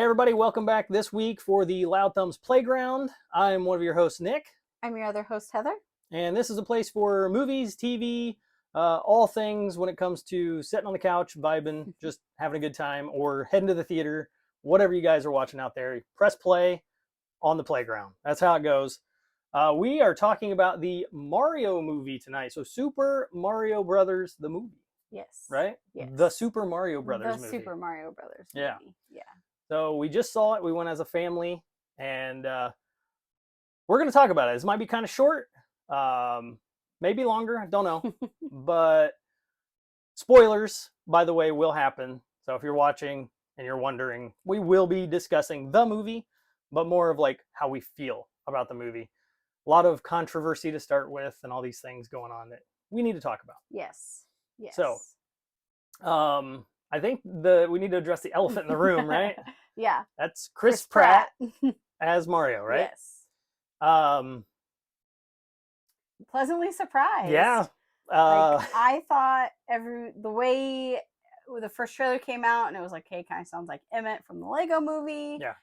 everybody, welcome back this week for the Loudthumbs Playground. I'm one of your hosts, Nick. I'm your other host, Heather. And this is a place for movies, TV, all things when it comes to sitting on the couch, vibing, just having a good time, or heading to the theater, whatever you guys are watching out there. Press play on the playground. That's how it goes. We are talking about the Mario movie tonight. So Super Mario Brothers, the movie. Yes. Right? Yes. The Super Mario Brothers movie. The Super Mario Brothers movie. Yeah. Yeah. So we just saw it. We went as a family, and we're going to talk about it. This might be kind of short, maybe longer. I don't know. But spoilers, by the way, will happen. So if you're watching and you're wondering, we will be discussing the movie, but more of like how we feel about the movie. A lot of controversy to start with and all these things going on that we need to talk about. Yes. Yes. So, I think we need to address the elephant in the room, right? Yeah. That's Chris Pratt as Mario, right? Yes. Pleasantly surprised. Yeah. I thought the way the first trailer came out and it was like, hey, kind of sounds like Emmett from the Lego movie. Yeah.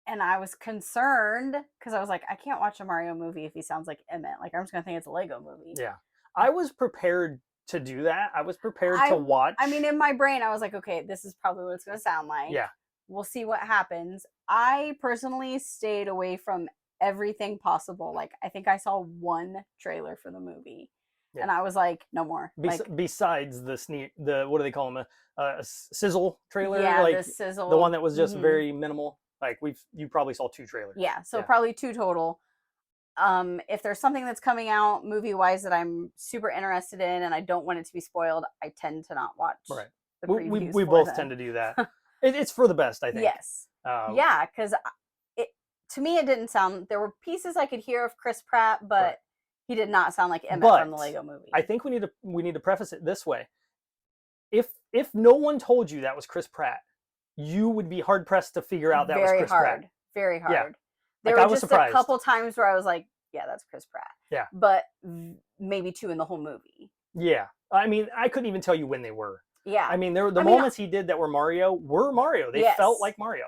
And I was concerned because I was like, I can't watch a Mario movie if he sounds like Emmett. Like, I'm just going to think it's a Lego movie. Yeah. I was prepared to do that. I was prepared to watch. I mean, in my brain, I was like, okay, this is probably what it's going to sound like. Yeah. We'll see what happens. I personally stayed away from everything possible. Like, I think I saw one trailer for the movie. Yeah. And I was like, no more. Besides the what do they call them? A sizzle trailer? Yeah, like the sizzle. The one that was just very minimal. Like you probably saw 2 trailers. Yeah, so probably 2 total. If there's something that's coming out movie-wise that I'm super interested in and I don't want it to be spoiled, I tend to not watch. Right. The previews we both tend to do that. It's for the best, I think. Yes. Yeah, because to me it didn't sound. There were pieces I could hear of Chris Pratt, but he did not sound like Emmett from the Lego movie. I think we need to preface it this way: if no one told you that was Chris Pratt, you would be hard pressed to figure out that was Chris Pratt. Very hard. Yeah. There were just surprised. A couple times where I was like, yeah, that's Chris Pratt. Yeah. But maybe 2 in the whole movie. Yeah. I mean, I couldn't even tell you when they were. Yeah. I mean, there were the moments he did that were Mario. They felt like Mario.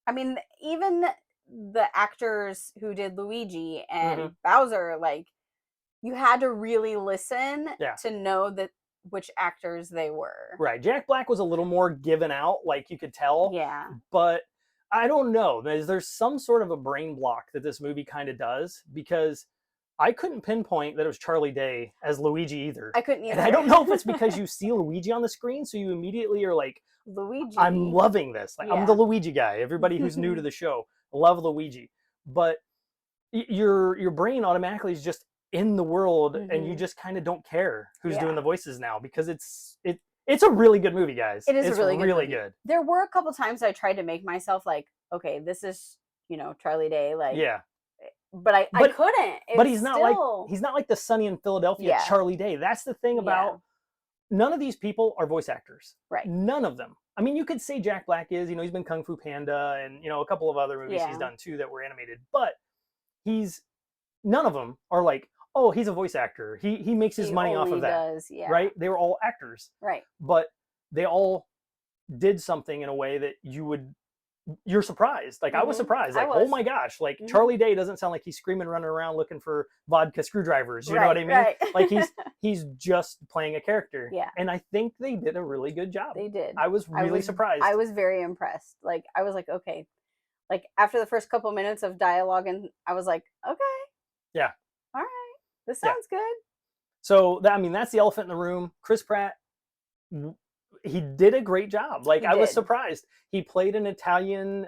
I mean, even the actors who did Luigi and Bowser, like, you had to really listen to know which actors they were. Right. Jack Black was a little more given out, like you could tell. Yeah. But I don't know. There's some sort of a brain block that this movie kind of does, because I couldn't pinpoint that it was Charlie Day as Luigi either. I couldn't either. And I don't know if it's because you see Luigi on the screen, so you immediately are like, Luigi. I'm loving this. Like, I'm the Luigi guy. Everybody who's new to the show, love Luigi. But your brain automatically is just in the world, and you just kind of don't care who's doing the voices now, because it's a really good movie, guys. It is a really good. There were a couple times I tried to make myself like, okay, this is, Charlie Day, like, but I couldn't. But he's not like the Sunny in Philadelphia Charlie Day. That's the thing about none of these people are voice actors. Right. None of them. I mean, you could say Jack Black is, he's been Kung Fu Panda and, a couple of other movies he's done too that were animated, but none of them are like, oh, he's a voice actor. He makes his money off of that. Right? They were all actors. Right. But they all did something in a way that you're surprised. Like, I was surprised. Like, oh my gosh, like Charlie Day doesn't sound like he's screaming, running around looking for vodka screwdrivers. You know what I mean? Right. Like, he's just playing a character. Yeah. And I think they did a really good job. They did. I was really surprised. I was very impressed. Like, I was like, okay. Like, after the first couple minutes of dialogue, and I was like, okay. Yeah. All right. This sounds good. So, that's the elephant in the room. Chris Pratt, he did a great job. Like, I was surprised. He played an Italian,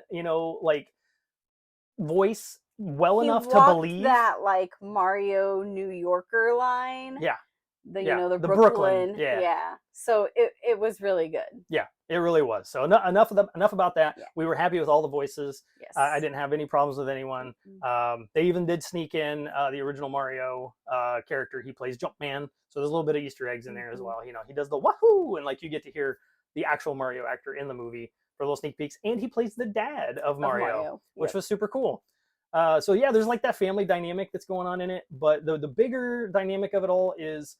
voice well enough to believe that, like, Mario New Yorker line. Yeah. The Brooklyn. Yeah. So it was really good. Yeah, it really was. So enough about that. Yeah. We were happy with all the voices. Yes. I didn't have any problems with anyone. They even did sneak in the original Mario character. He plays Jumpman. So there's a little bit of Easter eggs in there as well. He does the wahoo, and like you get to hear the actual Mario actor in the movie for little sneak peeks. And he plays the dad of Mario. Which was super cool. So yeah, there's like that family dynamic that's going on in it. But the bigger dynamic of it all is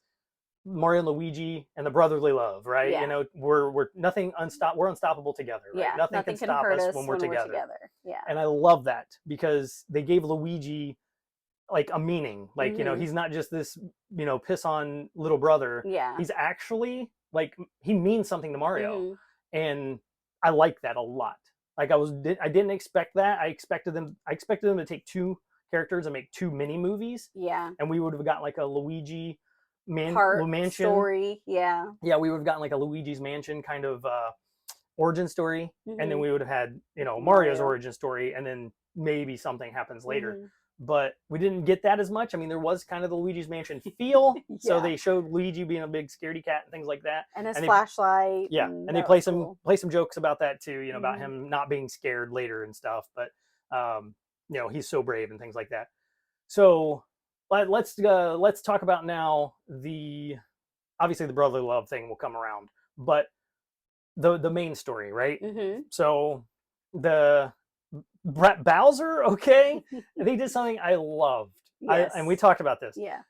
Mario and Luigi and the brotherly love, right? Yeah. You know, we're nothing we're unstoppable together, right? Yeah. Nothing can stop hurt us us when we're together. Yeah. And I love that because they gave Luigi like a meaning. Like, you know, he's not just this, you know, piss on little brother. Yeah. He's actually like he means something to Mario. And I like that a lot. Like I didn't expect that. I expected them to take two characters and make two mini movies. Yeah. And we would have gotten like a Luigi mansion story. Yeah. Yeah, we would have gotten like a Luigi's Mansion kind of origin story, and then we would have had, you know, Mario's origin story, and then maybe something happens later. But we didn't get that as much. I mean, there was kind of the Luigi's Mansion feel, so they showed Luigi being a big scaredy cat and things like that, and his flashlight. Yeah, and they play some jokes about that too, you know, about him not being scared later and stuff. But you know, he's so brave and things like that. So let's talk about now obviously the brotherly love thing will come around, but the main story, right? So the Bowser, okay, they did something I loved. And we talked about this. Yeah,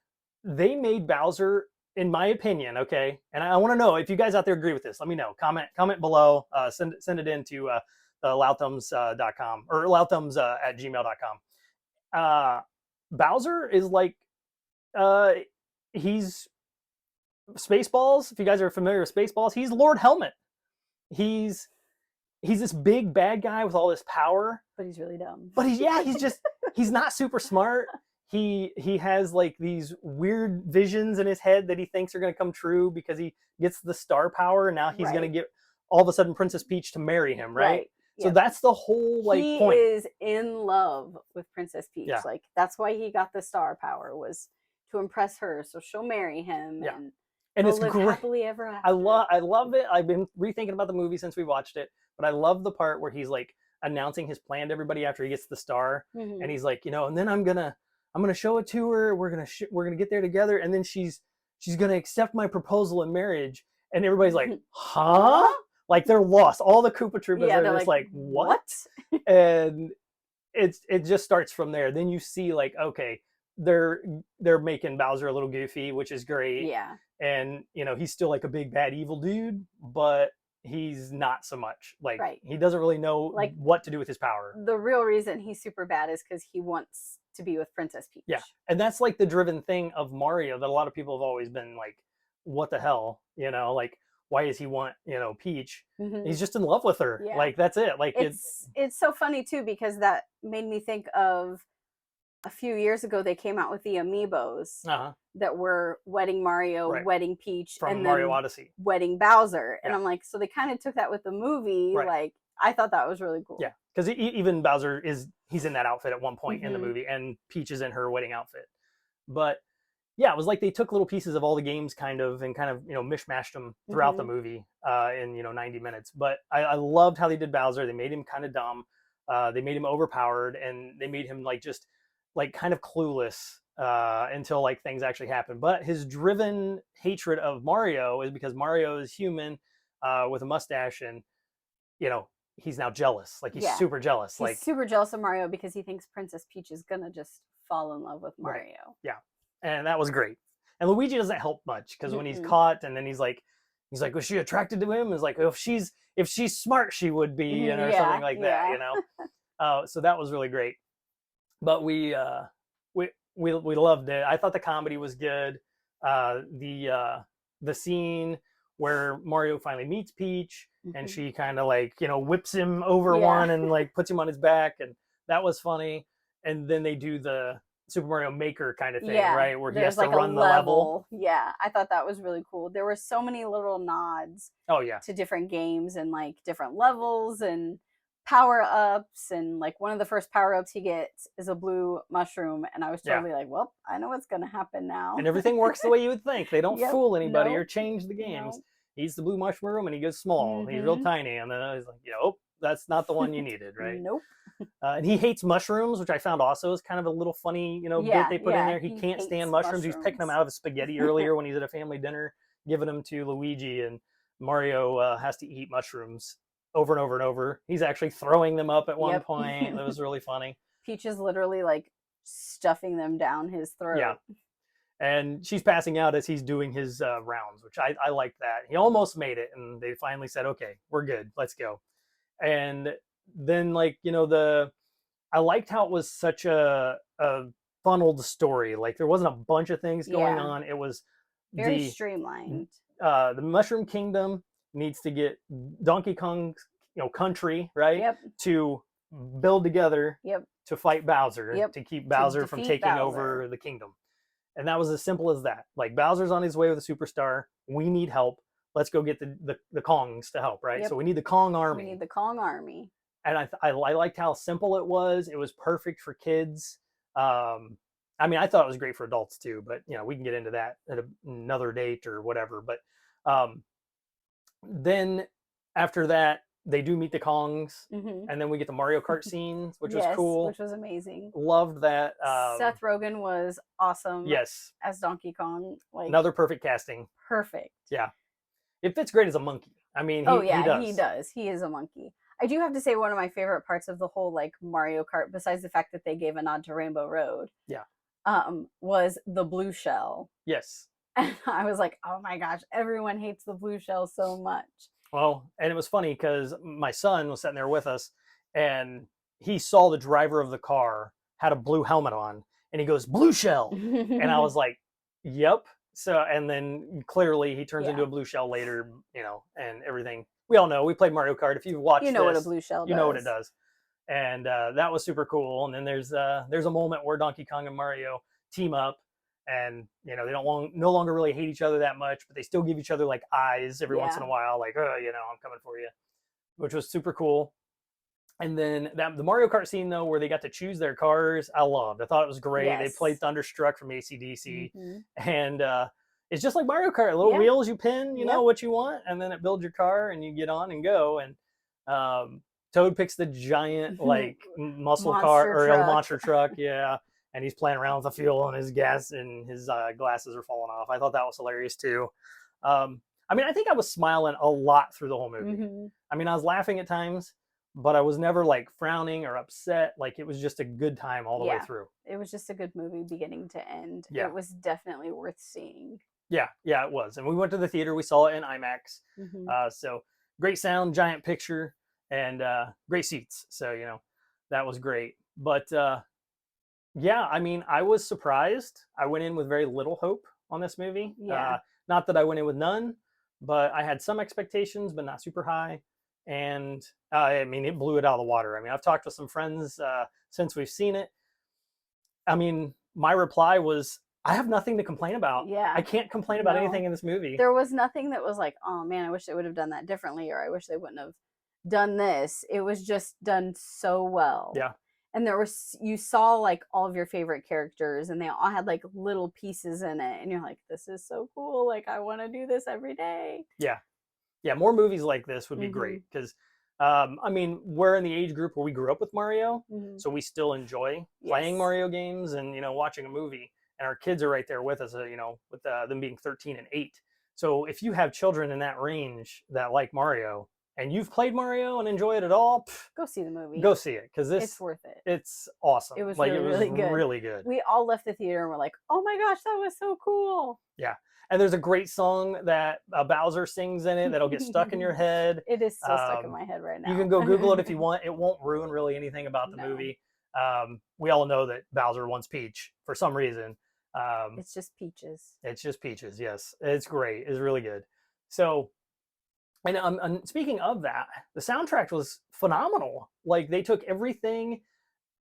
they made Bowser, in my opinion, okay, and I want to know if you guys out there agree with this. Let me know. Comment below. Send it in to loudthumbs.com or loudthumbs at gmail.com. Bowser is like he's Spaceballs. If you guys are familiar with Spaceballs, he's Lord Helmet. He's this big bad guy with all this power, but he's really dumb. But he's not super smart. He has like these weird visions in his head that he thinks are going to come true because he gets the star power, and now he's going to get all of a sudden Princess Peach to marry him, right? So that's the whole point. He is in love with Princess Peach. Yeah. Like that's why he got the star power, was to impress her, so she'll marry him. Yeah. And it's great. Happily ever after. I love it. I've been rethinking about the movie since we watched it, but I love the part where he's like announcing his plan to everybody after he gets the star, and he's like, you know, and then I'm gonna show it to her. We're gonna get there together, and then she's gonna accept my proposal in marriage, and everybody's like, huh? Like they're lost. All the Koopa Troopas are just like what? And it just starts from there. Then you see like, okay, they're making Bowser a little goofy, which is great. Yeah. And you know, he's still like a big bad evil dude, but he's not so much. Like he doesn't really know like what to do with his power. The real reason he's super bad is because he wants to be with Princess Peach. Yeah. And that's like the driven thing of Mario that a lot of people have always been like, what the hell? You know, like why does he want, you know, Peach? He's just in love with her. Yeah. Like that's it. Like it's so funny too, because that made me think of a few years ago they came out with the amiibos that were wedding Mario, wedding Peach, from and Mario Odyssey, wedding Bowser. And I'm like, so they kind of took that with the movie. Like I thought that was really cool. Yeah, because even Bowser he's in that outfit at one point in the movie, and Peach is in her wedding outfit. But yeah, it was like they took little pieces of all the games and kind of you know mishmashed them throughout the movie in 90 minutes. But I loved how they did Bowser. They made him kind of dumb. They made him overpowered, and they made him like just like kind of clueless until like things actually happen. But his driven hatred of Mario is because Mario is human with a mustache, and you know he's now jealous. Like he's super jealous. He's super jealous of Mario because he thinks Princess Peach is gonna just fall in love with Mario. Yeah, and that was great. And Luigi doesn't help much because when he's caught, and then he's like, was she attracted to him? It's like, if she's smart, she would be, you know, or something like that, you know. So that was really great. But we loved it. I thought the comedy was good. The scene where Mario finally meets Peach and she kind of like, you know, whips him over one and like puts him on his back, and that was funny. And then they do the Super Mario Maker kind of thing, right? Where he has to run the level. Yeah, I thought that was really cool. There were so many little nods to different games and like different levels and power-ups, and like one of the first power-ups he gets is a blue mushroom, and I was totally like, well, I know what's gonna happen now. And everything works the way you would think. They don't fool anybody or change the games. He eats the blue mushroom and he goes small. He's real tiny, and then he's like, that's not the one you needed, right? Nope. And he hates mushrooms, which I found also is kind of a little funny, bit they put in there. He can't stand mushrooms. He's picking them out of spaghetti earlier when he's at a family dinner, giving them to Luigi, and Mario has to eat mushrooms over and over and over. He's actually throwing them up at one point. That was really funny. Peach is literally like stuffing them down his throat. Yeah. And she's passing out as he's doing his rounds, which I like that. He almost made it, and they finally said, "Okay, we're good. Let's go." And then, like, I liked how it was such a funneled story. Like, there wasn't a bunch of things going on. It was very streamlined. The Mushroom Kingdom needs to get Donkey Kong's country, right? Yep. To build together. Yep. To fight Bowser. Yep. To keep Bowser from taking over the kingdom. And that was as simple as that. Like, Bowser's on his way with a superstar. We need help. Let's go get the Kongs to help, right? Yep. So we need the Kong army. We need the Kong army. And I liked how simple it was. It was perfect for kids. I mean, I thought it was great for adults too, but we can get into that at another date or whatever. But then after that, they do meet the Kongs, and then we get the Mario Kart scenes, which was cool. Which was amazing. Loved that. Seth Rogen was awesome. Yes. As Donkey Kong. Like, another perfect casting. Perfect. Yeah. It fits great as a monkey. I mean, he does. He is a monkey. I do have to say, one of my favorite parts of the whole like Mario Kart, besides the fact that they gave a nod to Rainbow Road, was the blue shell. Yes. And I was like, oh my gosh, everyone hates the blue shell so much. Well, and it was funny because my son was sitting there with us, and he saw the driver of the car had a blue helmet on, and he goes, "Blue shell," and I was like, "Yep." So, and then clearly he turns into a blue shell later, and everything. We all know. We played Mario Kart. If you've watched, what a blue shell does. You know what it does, and that was super cool. And then there's a moment where Donkey Kong and Mario team up. And they no longer really hate each other that much, but they still give each other like eyes every once in a while, like, oh, I'm coming for you, which was super cool. And then the Mario Kart scene though, where they got to choose their cars, I loved. I thought it was great. Yes. They played Thunderstruck from AC/DC, and it's just like Mario Kart, little wheels you pin, you know what you want, and then it builds your car, and you get on and go. And Toad picks the giant like muscle car or a monster truck, and he's playing around with the fuel and his gas, and his glasses are falling off. I thought that was hilarious too. I mean, I think I was smiling a lot through the whole movie. I mean, I was laughing at times, but I was never like frowning or upset. Like, it was just a good time all the way through. It was just a good movie beginning to end. It was definitely worth seeing. Yeah, it was. And we went to the theater. We saw it in IMAX. So great sound, giant picture, and great seats. So, that was great. But yeah, I mean, I was surprised. I went in with very little hope on this movie. Not that I went in with none, but I had some expectations, but not super high. And I mean, it blew it out of the water. I mean, I've talked to some friends since we've seen it. I mean, my reply was, I have nothing to complain about. Yeah. I can't complain about anything in this movie. There was nothing that was like, oh man, I wish they would have done that differently, or I wish they wouldn't have done this. It was just done so well. Yeah. And you saw like all of your favorite characters, and they all had like little pieces in it, and you're like, this is so cool. Like, I want to do this every day. Yeah. Yeah. More movies like this would be great, because I mean, we're in the age group where we grew up with Mario, so we still enjoy playing Mario games and, watching a movie, and our kids are right there with us, with them being 13 and 8. So if you have children in that range that like Mario, and you've played Mario and enjoy it at all, go see the movie. Go see it, because it's worth it. It's awesome. It was really good. Really good. We all left the theater and we're like, oh my gosh, that was so cool. Yeah. And there's a great song that Bowser sings in it that'll get stuck in your head. It is still stuck in my head right now. You can go Google it if you want. It won't ruin really anything about the movie. We all know that Bowser wants Peach for some reason. It's just peaches. It's just peaches. Yes. It's great. It's really good. So, and speaking of that, the soundtrack was phenomenal. Like, they took everything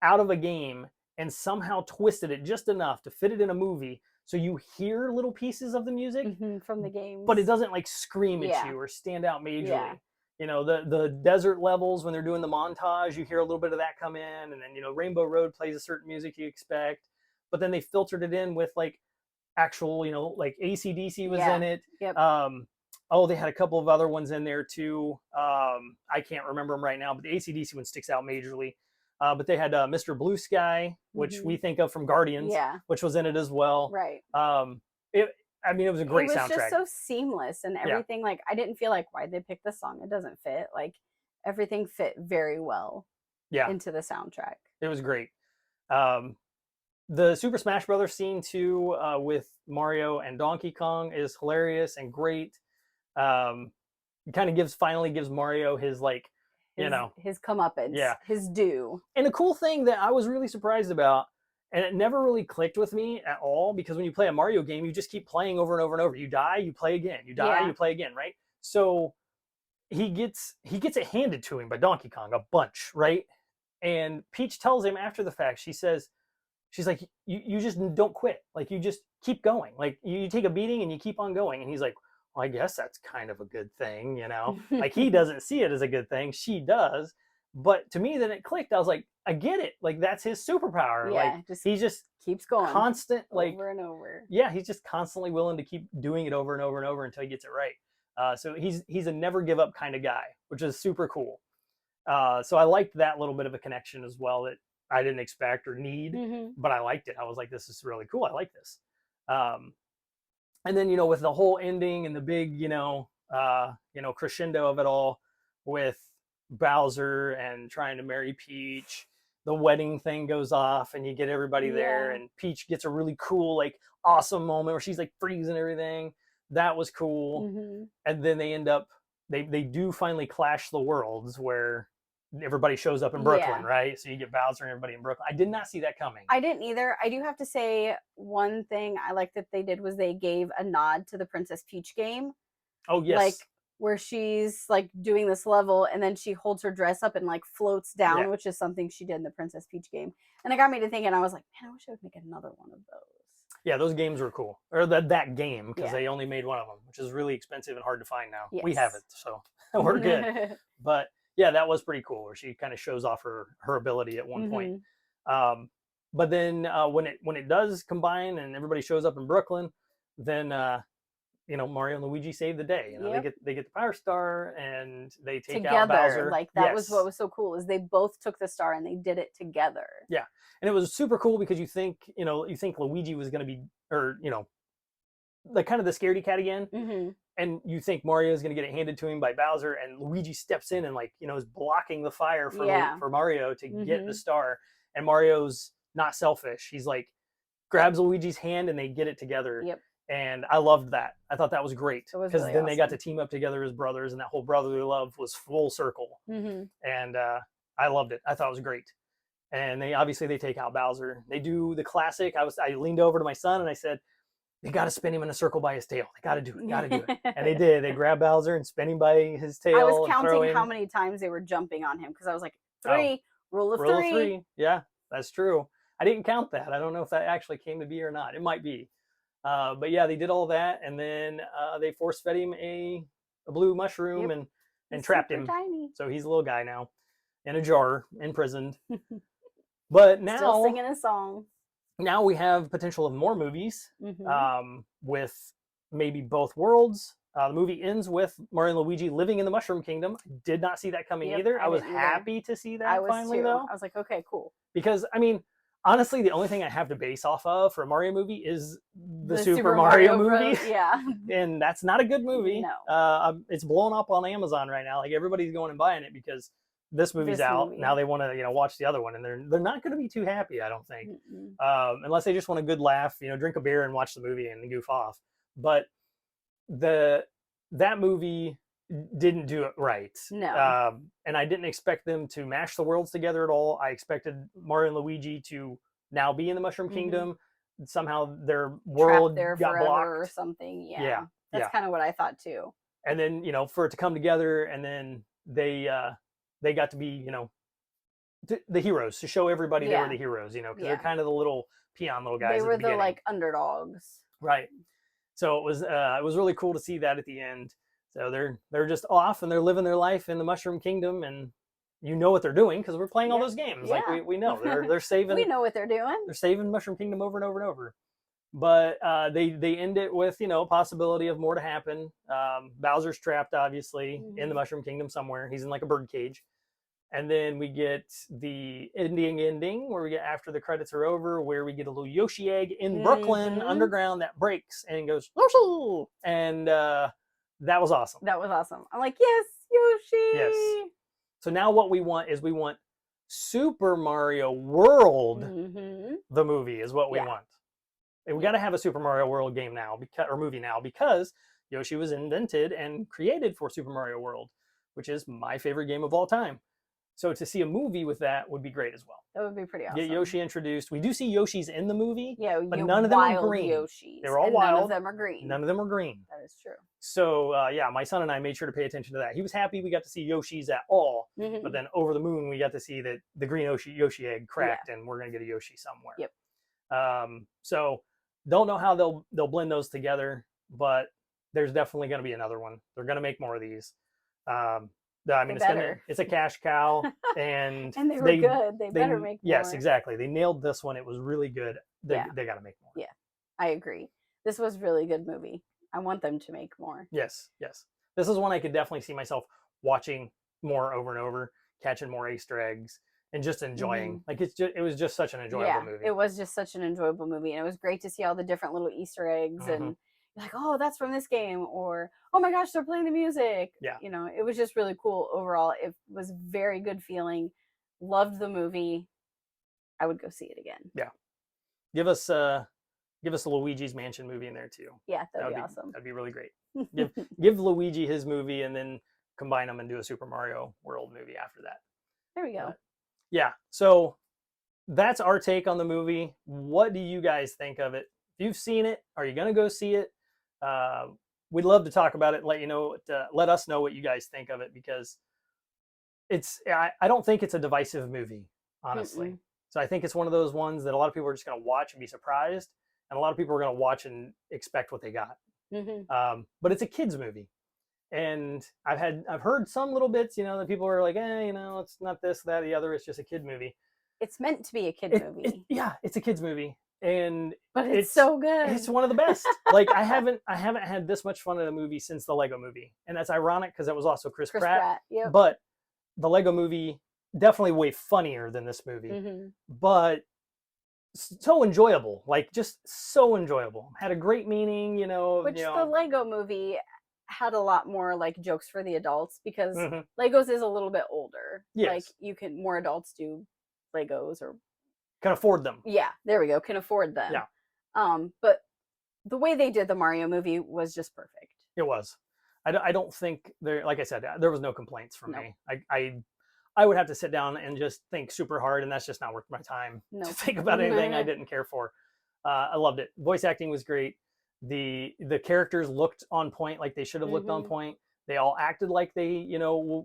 out of a game and somehow twisted it just enough to fit it in a movie. So you hear little pieces of the music from the game, but it doesn't like scream at you or stand out majorly. The desert levels, when they're doing the montage, you hear a little bit of that come in, and then Rainbow Road plays a certain music you expect, but then they filtered it in with like actual like AC/DC was in it. They had a couple of other ones in there too. I can't remember them right now, but the AC/DC one sticks out majorly. But they had Mr. Blue Sky, which we think of from Guardians, which was in it as well. Right. It was a great soundtrack. It was just so seamless, and everything. Like, I didn't feel like, why'd they pick this song? It doesn't fit. Like, everything fit very well into the soundtrack. It was great. The Super Smash Brothers scene too, with Mario and Donkey Kong, is hilarious and great. It kind of finally gives Mario his, like, his comeuppance, yeah, his due. And a cool thing that I was really surprised about, and it never really clicked with me at all, because when you play a Mario game, you just keep playing over and over and over. You die, you play again. You die, you play again, right? So he gets it handed to him by Donkey Kong a bunch, right? And Peach tells him after the fact, she's like, you just don't quit. Like, you just keep going. Like, you take a beating and you keep on going. And he's like, well, I guess that's kind of a good thing, you know? Like, he doesn't see it as a good thing. She does. But to me, then it clicked. I was like, I get it. Like, that's his superpower. Yeah, like, he just keeps going. Constant, like, over and over. Yeah, he's just constantly willing to keep doing it over and over and over until he gets it right. So he's a never give up kind of guy, which is super cool. So I liked that little bit of a connection as well that I didn't expect or need, but I liked it. I was like, this is really cool. I like this. And then, with the whole ending and the big, crescendo of it all, with Bowser and trying to marry Peach, the wedding thing goes off and you get everybody there, and Peach gets a really cool, like, awesome moment where she's like freezing everything. That was cool. And then they end up, they do finally clash the worlds where everybody shows up in Brooklyn, right? So you get Bowser and everybody in Brooklyn. I did not see that coming. I didn't either. I do have to say, one thing I liked that they did was they gave a nod to the Princess Peach game. Oh, yes. Like, where she's like doing this level and then she holds her dress up and like floats down, which is something she did in the Princess Peach game. And it got me to thinking, I was like, man, I wish I would make another one of those. Yeah, those games were cool. Or that game, because they only made one of them, which is really expensive and hard to find now. We have it, so we're good. But yeah, that was pretty cool, where she kind of shows off her ability at one point. But then when it does combine and everybody shows up in Brooklyn, then Mario and Luigi save the day. They get the Power Star and they take out Bowser. Like, that was what was so cool, is they both took the star and they did it together. Yeah, and it was super cool because you think Luigi was going to be, or like, kind of the scaredy cat again. And you think Mario is going to get it handed to him by Bowser, and Luigi steps in and, like, is blocking the fire for Mario to get the star. And Mario's not selfish. He's like, grabs Luigi's hand and they get it together. And I loved that. I thought that was great, because really then they got to team up together as brothers, and that whole brotherly love was full circle. And I loved it. I thought it was great. And they take out Bowser. They do the classic. I leaned over to my son and I said, they got to spin him in a circle by his tail. They got to do it. And they did. They grabbed Bowser and spin him by his tail. I was counting how many times they were jumping on him, because I was like, rule of three. Yeah, that's true. I didn't count that. I don't know if that actually came to be or not. It might be. But yeah, they did all that, and then they force fed him a blue mushroom and trapped him. Tiny. So he's a little guy now, in a jar, imprisoned. But now, still singing a song. Now we have potential of more movies, with maybe both worlds. The movie ends with Mario and Luigi living in the Mushroom Kingdom. I did not see that coming either. I was happy to see that finally, though. I was like, okay, cool. Because, I mean, honestly, the only thing I have to base off of for a Mario movie is the Super Mario movie. Yeah. And that's not a good movie. No. It's blowing up on Amazon right now. Like, everybody's going and buying it because this movie's out. Now they want to, watch the other one, and they're not going to be too happy, I don't think. Unless they just want a good laugh, drink a beer and watch the movie and goof off. But that movie didn't do it right. No. And I didn't expect them to mash the worlds together at all. I expected Mario and Luigi to now be in the Mushroom Kingdom. Somehow their world there got blocked or something. Yeah. That's kind of what I thought too. And then, for it to come together, and then they got to be, the heroes, to show everybody they were the heroes, because they're kind of the little peon little guys. They were the like underdogs. Right. So it was really cool to see that at the end. So they're just off and they're living their life in the Mushroom Kingdom, and what they're doing because we're playing all those games. Like we know they're saving. We know what they're doing. They're saving Mushroom Kingdom over and over and over. But they end it with possibility of more to happen. Bowser's trapped obviously in the Mushroom Kingdom somewhere. He's in like a bird cage. And then we get the ending where we get after the credits are over, where we get a little Yoshi egg in Brooklyn underground that breaks and goes Yoshi, and that was awesome. That was awesome. I'm like, yes, Yoshi. Yes. So now what we want Super Mario World, Mm-hmm. the movie, is what we Yeah. want. And we got to have a Super Mario World game now, or movie now, because Yoshi was invented and created for Super Mario World, which is my favorite game of all time. So to see a movie with that would be great as well. That would be pretty awesome. Get Yoshi introduced. We do see Yoshis in the movie, Yeah, but none of them are green. Yoshis, they were all wild. None of them are green. None of them are green. That is true. So yeah, my son and I made sure to pay attention to that. He was happy we got to see Yoshis at all, Mm-hmm. but then over the moon we got to see that the green Yoshi egg cracked, and we're gonna get a Yoshi somewhere. Yep. So don't know how they'll blend those together, but there's definitely gonna be another one. They're gonna make more of these. I mean, it's a cash cow, and and they were good. They better make more. Yes, exactly. They nailed this one. It was really good. They got to make more. Yeah, I agree. This was a really good movie. I want them to make more. Yes. This is one I could definitely see myself watching more over and over, catching more Easter eggs, and just enjoying. Like it was just such an enjoyable movie. It was just such an enjoyable movie, and it was great to see all the different little Easter eggs and. Like, oh, that's from this game, or oh my gosh, they're playing the music. Yeah, it was just really cool overall. It was very good feeling. Loved the movie. I would go see it again. Yeah, give us a Luigi's Mansion movie in there too. Yeah, that'd be awesome. That'd be really great. give Luigi his movie, and then combine them and do a Super Mario World movie after that. There we go. Yeah, so that's our take on the movie. What do you guys think of it? If you've seen it, are you gonna go see it? We'd love to talk about it. Let us know what you guys think of it, because I don't think it's a divisive movie, honestly. So I think it's one of those ones that a lot of people are just going to watch and be surprised, and a lot of people are going to watch and expect what they got. But it's a kids movie, and I've heard some little bits, that people are like, it's not this, that, the other. It's just a kid movie. It's meant to be a kid movie. It's a kids movie. But it's so good. It's one of the best. Like I haven't had this much fun at a movie since the Lego Movie, and that's ironic because it was also Chris Pratt. Yep. But the Lego Movie definitely way funnier than this movie, but so enjoyable. Like just so enjoyable. Had a great meaning, Which the Lego Movie had a lot more like jokes for the adults, because Legos is a little bit older. Yes. Like more adults do Legos or can afford them. Yeah, there we go. Can afford them. Yeah. But the way they did the Mario movie was just perfect. It was. I don't think like I said, there was no complaints from me. I would have to sit down and just think super hard, and that's just not worth my time to think about anything I didn't care for. I loved it. Voice acting was great. The characters looked on point, like they should have looked on point. They all acted like they,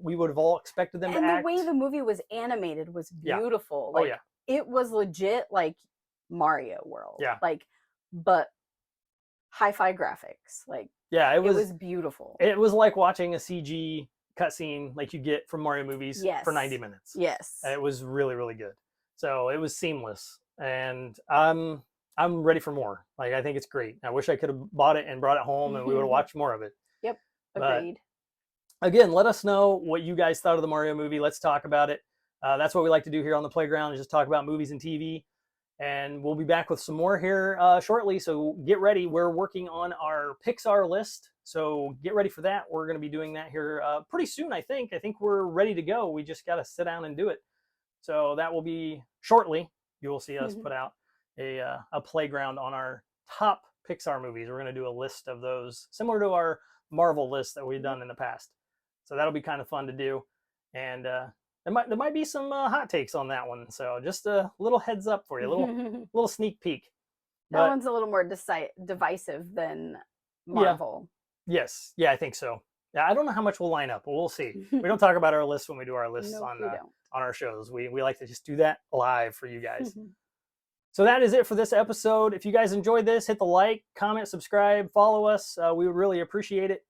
we would have all expected them to act. And the way the movie was animated was beautiful. Yeah. Like, it was legit like Mario World. Yeah. Like, but hi-fi graphics. Like, it was beautiful. It was like watching a CG cutscene like you get from Mario movies for 90 minutes. Yes. It was really, really good. So it was seamless, and I'm ready for more. Like, I think it's great. I wish I could have bought it and brought it home, and we would have watched more of it. Yep. Agreed. But again, let us know what you guys thought of the Mario movie. Let's talk about it. That's what we like to do here on the playground, is just talk about movies and TV. And we'll be back with some more here shortly. So get ready. We're working on our Pixar list. So get ready for that. We're going to be doing that here pretty soon, I think. I think we're ready to go. We just got to sit down and do it. So that will be shortly. You will see us put out a playground on our top Pixar movies. We're going to do a list of those, similar to our Marvel list that we've done in the past. So that'll be kind of fun to do. And there might be some hot takes on that one, so just a little heads up for you, a little sneak peek. That one's a little more divisive than Marvel. Yes, I think so. Yeah, I don't know how much we'll line up, but we'll see. We don't talk about our list when we do our lists on our shows. We like to just do that live for you guys. So that is it for this episode. If you guys enjoyed this, hit the like, comment, subscribe, follow us. We would really appreciate it.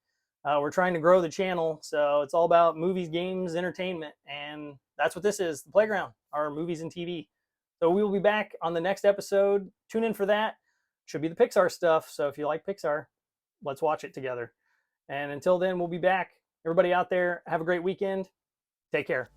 We're trying to grow the channel, so it's all about movies, games, entertainment, and that's what this is, the playground, our movies and TV. So we will be back on the next episode. Tune in for that. Should be the Pixar stuff, so if you like Pixar, let's watch it together. And until then, we'll be back. Everybody out there, have a great weekend. Take care.